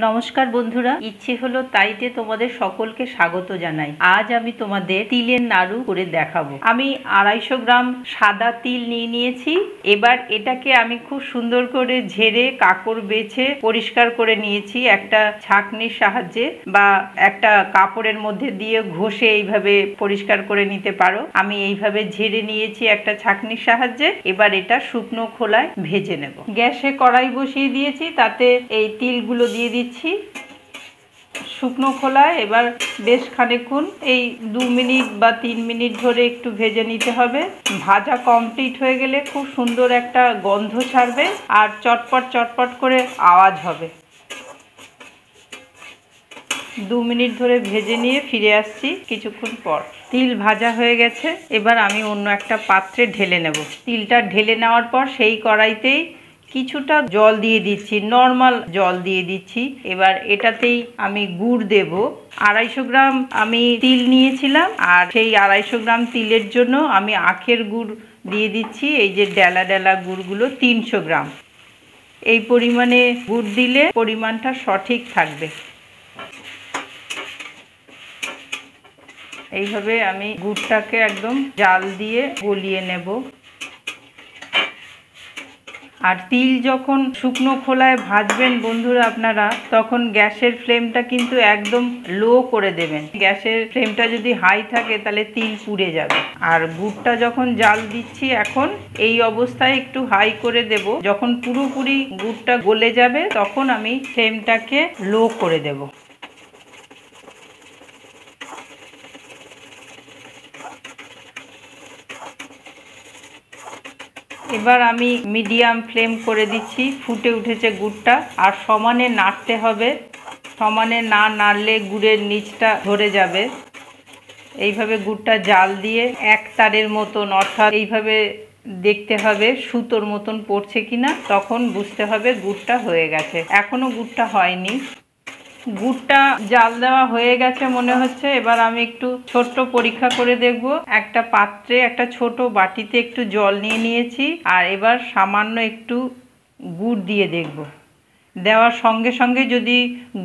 নমস্কার বন্ধুরা, ইচ্ছে হলো তাইতে তোমাদের সকলকে স্বাগত জানাই। আজ আমি তোমাদের তিলের নাড়ু করে দেখাবো। আমি 250 গ্রাম সাদা তিল নিয়ে নিয়েছি। এবার এটাকে আমি খুব সুন্দর করে ঝেড়ে কাপড় বেছে পরিষ্কার করে নিয়েছি একটা ছাঁকনির সাহায্যে, বা একটা কাপড়ের মধ্যে দিয়ে ঘষে এইভাবে পরিষ্কার করে নিতে পারো। আমি এইভাবে ঝেড়ে নিয়েছি একটা ছাঁকনির সাহায্যে। এবার এটা শুকনো খোলায় ভেজে নেব। গ্যাসে কড়াই বসিয়ে দিয়েছি, তাতে এই তিলগুলো দিয়ে দিচ্ছি শুকনো খোলায়। এবার বেশ খানিকক্ষণ এই 2 মিনিট বা 3 মিনিট ধরে একটু ভেজে নিতে হবে। ভাজা কমপ্লিট হয়ে গেলে খুব সুন্দর একটা গন্ধ ছাড়বে আর চটপট চটপট করে আওয়াজ হবে। 2 মিনিট ধরে ভেজে নিয়ে ফিরে আসছি কিছুক্ষণ পর। তিল ভাজা হয়ে গেছে। এবার আমি অন্য একটা পাত্রে ঢেলে নেব। তিলটা ঢেলে নেওয়ার পর সেই কড়াইতেই কিছুটা জল দিয়ে দিচ্ছি, নর্মাল জল দিয়ে দিচ্ছি। এবার এটাতেই আমি গুড় দেব। 250 গ্রাম আমি তিল নিয়েছিলাম, আর সেই 250 গ্রাম তিলের জন্য আমি আখের গুড় দিয়ে দিচ্ছি। এই যে ডেলা ডেলা গুড়গুলো 300 গ্রাম। এই পরিমাণে গুড় দিলে পরিমাণটা সঠিক থাকবে। এইভাবে আমি গুড়টাকে একদম জাল দিয়ে গলিয়ে নেব। আর তিল যখন শুকনো খোলায় ভাজবেন বন্ধুরা আপনারা, তখন গ্যাসের ফ্লেমটা কিন্তু একদম লো করে দেবেন। গ্যাসের ফ্লেমটা যদি হাই থাকে তাহলে তিল পুড়ে যাবে। আর গুড়টা যখন জাল দিচ্ছি এখন, এই অবস্থায় একটু হাই করে দেব। যখন পুরোপুরি গুড়টা গলে যাবে তখন আমি ফ্লেমটাকে লো করে দেব। এবার আমি মিডিয়াম ফ্লেম করে দিচ্ছি। ফুটে উঠেছে গুড়টা, আর সমানে নাড়তে হবে। সমানে না নাড়লে গুড়ের নিচটা ধরে যাবে। এইভাবে গুড়টা জাল দিয়ে এক তারের মতন, অর্থাৎ এইভাবে দেখতে হবে সুতোর মতন পড়ছে কিনা, তখন বুঝতে হবে গুড়টা হয়ে গেছে। এখনো গুড়টা হয়নি। গুড়টা জাল দেওয়া হয়ে গেছে মনে হচ্ছে। এবার আমি একটু ছোট্ট পরীক্ষা করে দেখব। একটা পাত্রে, একটা ছোট বাটিতে একটু জল নিয়ে নিয়েছি, আর এবার সামান্য একটু গুড় দিয়ে দেখব। দেওয়ার সঙ্গে সঙ্গে যদি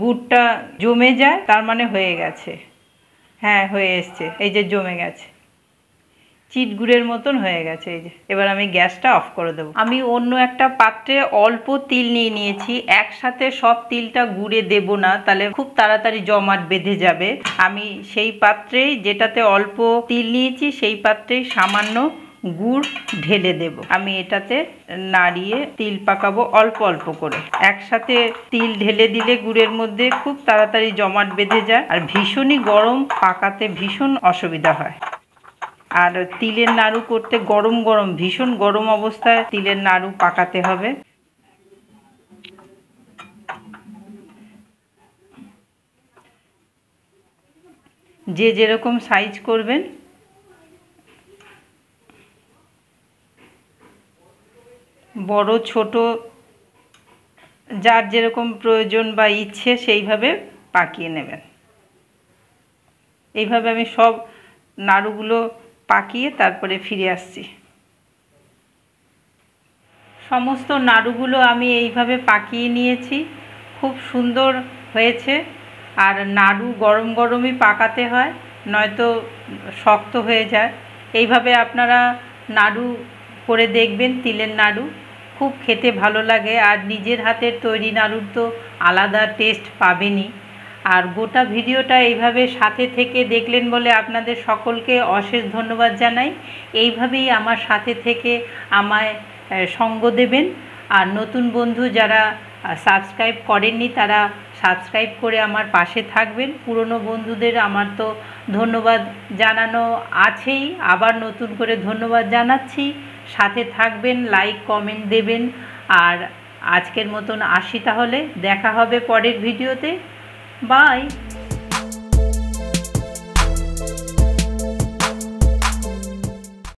গুড়টা জমে যায় তার মানে হয়ে গেছে। হ্যাঁ, হয়ে এসছে। এই যে জমে গেছে, চিট গুড়ের মতন হয়ে গেছে। এই যে এবার আমি গ্যাসটা অফ করে দেবো। আমি অন্য একটা পাত্রে অল্প তিল নিয়ে নিয়েছি। একসাথে সব তিলটা গুড়ে দেব না, তাহলে খুব তাড়াতাড়ি জমাট বেঁধে যাবে। আমি সেই পাত্রেই, যেটাতে অল্প তিল নিয়েছি, সেই পাত্রেই সামান্য গুড় ঢেলে দেব। আমি এটাতে নাড়িয়ে তিল পাকাবো অল্প অল্প করে। একসাথে তিল ঢেলে দিলে গুড়ের মধ্যে খুব তাড়াতাড়ি জমাট বেঁধে যায়, আর ভীষণই গরম, পাকাতে ভীষণ অসুবিধা হয়। আর তিলের নাড়ু করতে গরম গরম, ভীষণ গরম অবস্থায় তিলের নাড়ু পাকাতে হবে। যে যেরকম সাইজ করবেন, বড় ছোট যার যেরকম প্রয়োজন বা ইচ্ছে সেইভাবে পাকিয়ে নেবেন। এইভাবে আমি সব নাড়ুগুলো পাকিয়ে তারপরে ফিরে আসছি। সমস্ত নাড়ুগুলো আমি এইভাবে পাকিয়ে নিয়েছি। খুব সুন্দর হয়েছে। আর নাড়ু গরম গরমই পাকাতে হয়, নয়তো শক্ত হয়ে যায়। এইভাবে আপনারা নাড়ু করে দেখবেন। তিলের নাড়ু খুব খেতে ভালো লাগে, আর নিজের হাতের তৈরি নাড়ুর তো আলাদা টেস্ট পাবেনই। আর গোটা ভিডিওটা এইভাবে সাথে থেকে দেখলেন বলে আপনাদের সকলকে অশেষ ধন্যবাদ জানাই। এইভাবেই আমার সাথে থেকে আমায় সঙ্গ দেবেন। আর নতুন বন্ধু যারা সাবস্ক্রাইব করেননি তারা সাবস্ক্রাইব করে আমার পাশে থাকবেন। পুরনো বন্ধুদের আমার তো ধন্যবাদ জানানো আছেই, আবার নতুন করে ধন্যবাদ জানাচ্ছি। সাথে থাকবেন, লাইক কমেন্ট দেবেন। আর আজকের মতন আসি তাহলে, দেখা হবে পরের ভিডিওতে। বাই।